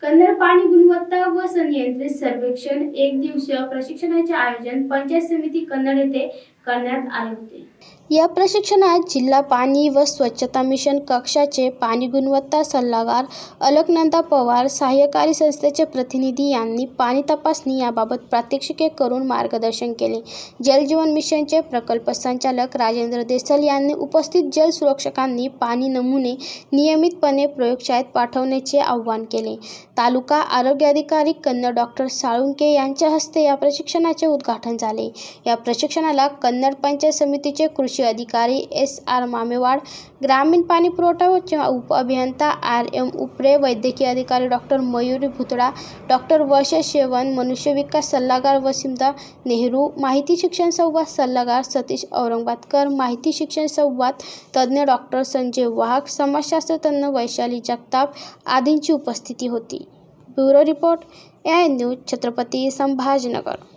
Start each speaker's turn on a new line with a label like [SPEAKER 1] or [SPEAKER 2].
[SPEAKER 1] कन्नड पाणी गुणवत्ता व संनियंत्रित सर्वेक्षण एक दिवसीय प्रशिक्षणाचे आयोजन पंचायत समिती कन्नड येथे करण्यात आले होते।
[SPEAKER 2] या प्रशिक्षणात जिल्हा पाणी व स्वच्छता मिशन कक्षाचे पाणी गुणवत्ता सल्लागार अलकनंदा पवार, सहाय्यकारी संस्थेचे प्रतिनिधी यांनी पाणी तपासणी याबाबत प्रात्यक्षिके करून मार्गदर्शन केले। जल जीवन मिशनचे प्रकल्प संचालक राजेंद्र देसल यांनी उपस्थित जल सुरक्षकांनी पाणी नमुने नियमितपणे प्रयोगशाळेत पाठवण्याचे आवाहन केले। तालुका आरोग्य अधिकारी कन्नड डॉ. साळुंके यांच्या हस्ते या प्रशिक्षणाचे उद्घाटन झाले। या प्रशिक्षणाला कन्नड पंचायत समितीचे कृषी अधिकारी SR मामेवाड, ग्रामीण पाणी पुरवठा व उप अभियंता RM उपरे, वैद्यकीय अधिकारी डॉ. मयुरी भुतडा, डॉ. वर्षा शेवण, मनुष्य विकास सल्लागार वसिमदा नेहरू, माहिती शिक्षण संवाद सल्लागार सतीश औरंगाबादकर, माहिती शिक्षण संवाद तज्ज्ञ डॉ. संजय वाहक, समाजशास्त्र तज्ज्ञ वैशाली जगताप आदींची उपस्थिती होती। Bureau report AI news, Chhatrapati Sambhajinagar.